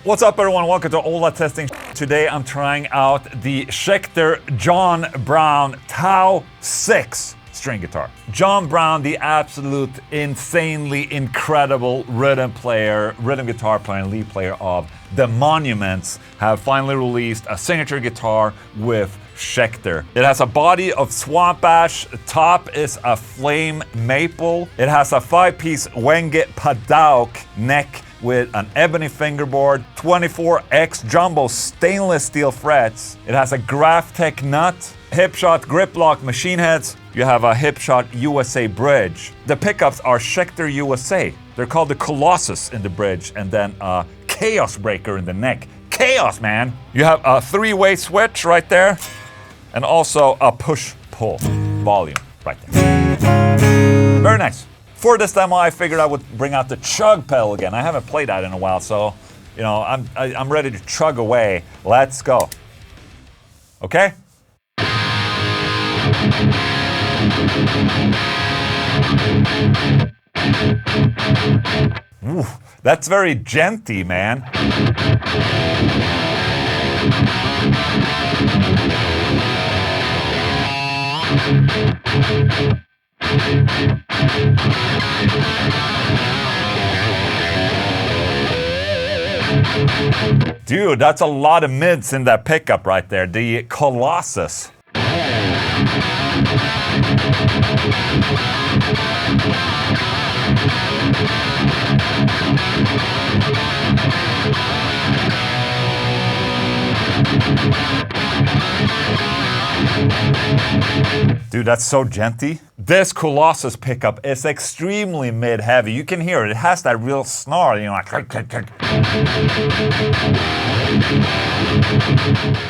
What's up everyone, welcome to Ola Testing. Today I'm trying out the Schecter John Browne TAO-6 string guitar. John Browne, the absolute insanely incredible rhythm guitar player and lead player of The Monuments, have finally released a signature guitar with Schecter. It has a body of swamp ash, top is a flame maple. It has a 5-piece Wenge Padauk neck with an ebony fingerboard, 24X jumbo stainless steel frets. It has a Graphtec nut, Hipshot grip lock machine heads. You have a Hipshot USA bridge. The pickups are Schecter USA. They're called the Colossus in the bridge and then a Chaos Breaker in the neck. Chaos, man! You have a 3-way switch right there and also a push-pull volume right there. Very nice. For this demo, I figured I would bring out the chug pedal again. I haven't played that in a while, so you know I'm ready to chug away. Let's go. Okay? Ooh, that's very djenty, man. Dude, that's a lot of mids in that pickup right there. The Colossus. Dude, that's so djenty. This Colossus pickup is extremely mid-heavy. You can hear it. It has that real snarl, you know, like click, click, click.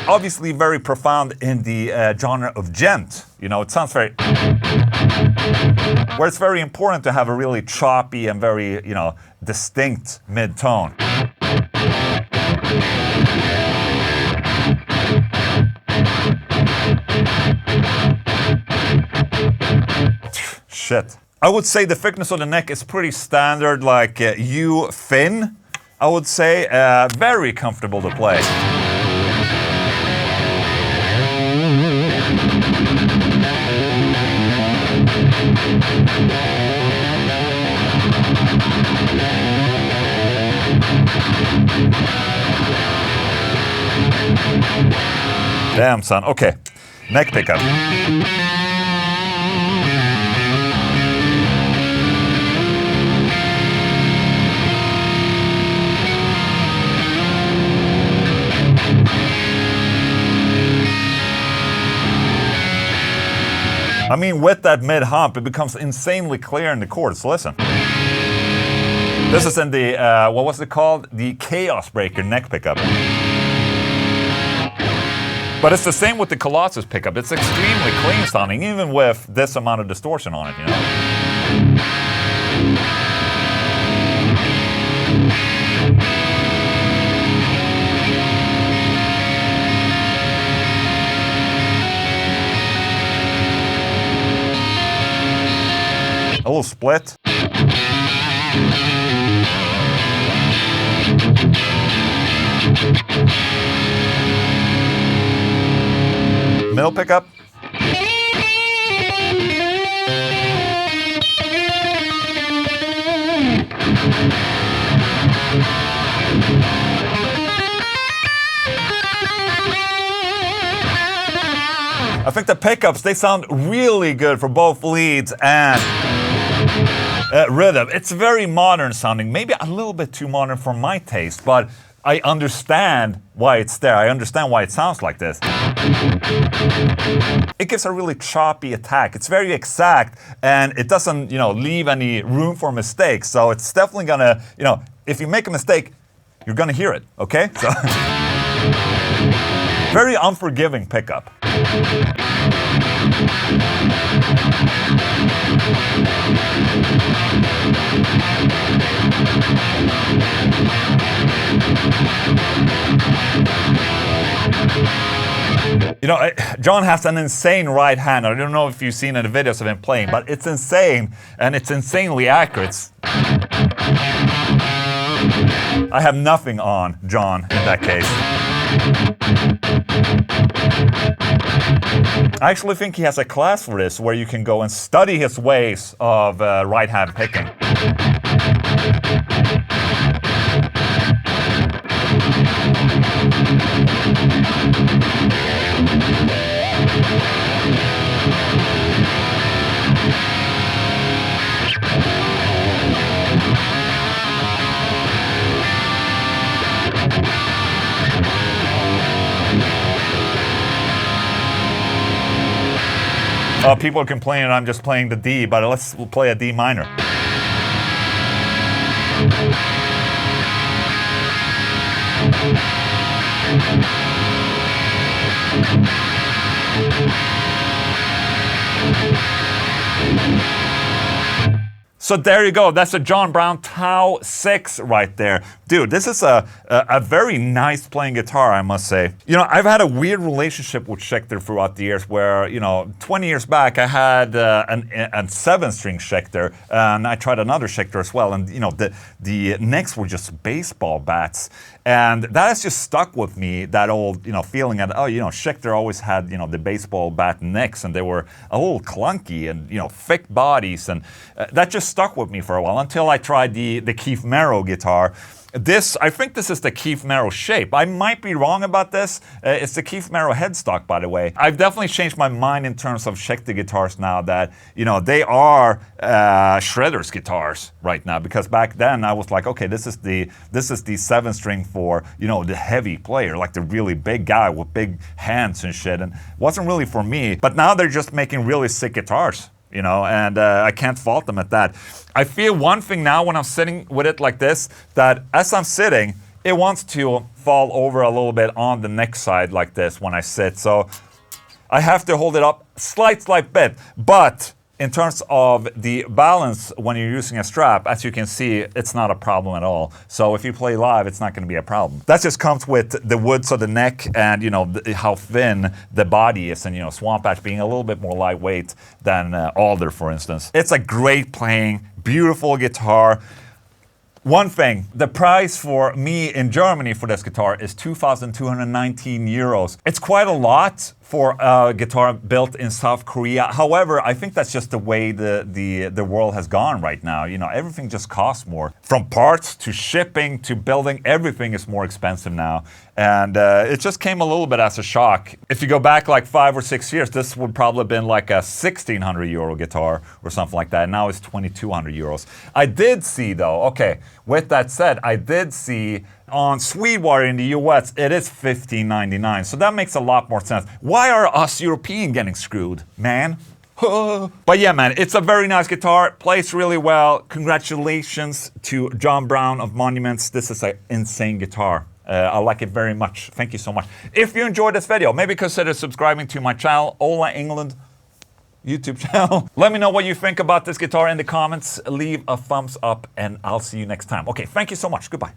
Obviously very profound in the genre of djent. You know, it sounds very... where it's very important to have a really choppy and very, you know, distinct mid-tone. Shit. I would say the thickness of the neck is pretty standard, like U thin, I would say. Very comfortable to play. Damn, son. Okay, neck pickup. I mean, with that mid hump, it becomes insanely clear in the chords. Listen. This is in the, what was it called? The Chaos Breaker neck pickup. But it's the same with the Colossus pickup. It's extremely clean sounding, even with this amount of distortion on it, you know? A little split. Middle pickup. I think the pickups, they sound really good for both leads and rhythm. It's very modern sounding, maybe a little bit too modern for my taste, but I understand why it's there. I understand why it sounds like this. It gives a really choppy attack. It's very exact and it doesn't, you know, leave any room for mistakes. So it's definitely gonna, you know, if you make a mistake, you're gonna hear it, okay? So very unforgiving pickup. You know, John has an insane right hand. I don't know if you've seen any videos of him playing, but it's insane and it's insanely accurate. I have nothing on John in that case. I actually think he has a class for this where you can go and study his ways of right hand picking. People are complaining I'm just playing the D, but let's play a D minor. So there you go, that's a John Browne TAO-6 right there. Dude, this is a very nice playing guitar, I must say. You know, I've had a weird relationship with Schecter throughout the years where, you know, 20 years back I had a 7-string Schecter, and I tried another Schecter as well, and you know, the necks were just baseball bats. And that has just stuck with me, that old, you know, feeling that, oh, you know, Schecter always had, you know, the baseball bat necks, and they were a little clunky and, you know, thick bodies, and that just stuck with me for a while until I tried the Keith Merrow guitar. I think this is the Keith Merrow shape. I might be wrong about this. It's the Keith Merrow headstock, by the way. I've definitely changed my mind in terms of Schecter guitars now that, you know, they are shredders guitars right now, because back then I was like, okay, this is the 7-string for, you know, the heavy player, like the really big guy with big hands and shit, and it wasn't really for me. But now they're just making really sick guitars, you know, and I can't fault them at that. I feel one thing now when I'm sitting with it like this, that as I'm sitting, it wants to fall over a little bit on the neck side like this when I sit, so I have to hold it up slight bit. But in terms of the balance when you're using a strap, as you can see, it's not a problem at all. So if you play live, it's not going to be a problem. That just comes with the woods of the neck and, you know, how thin the body is, and, you know, Swamp Ash being a little bit more lightweight than Alder, for instance. It's a great playing, beautiful guitar. One thing, the price for me in Germany for this guitar is 2,219 euros. It's quite a lot for a guitar built in South Korea. However, I think that's just the way the world has gone right now. You know, everything just costs more. From parts to shipping to building, everything is more expensive now. And it just came a little bit as a shock. If you go back like 5 or 6 years, this would probably have been like a 1,600 euro guitar or something like that. And now it's 2,200 euros. I did see though, okay, with that said, I did see on Sweetwater in the US, it is $15.99, so that makes a lot more sense. Why are us European getting screwed, man? But yeah, man, it's a very nice guitar, plays really well. Congratulations to John Browne of Monuments. This is an insane guitar. I like it very much. Thank you so much. If you enjoyed this video, maybe consider subscribing to my channel, Ola Englund YouTube channel. Let me know what you think about this guitar in the comments. Leave a thumbs up and I'll see you next time. Okay, thank you so much. Goodbye.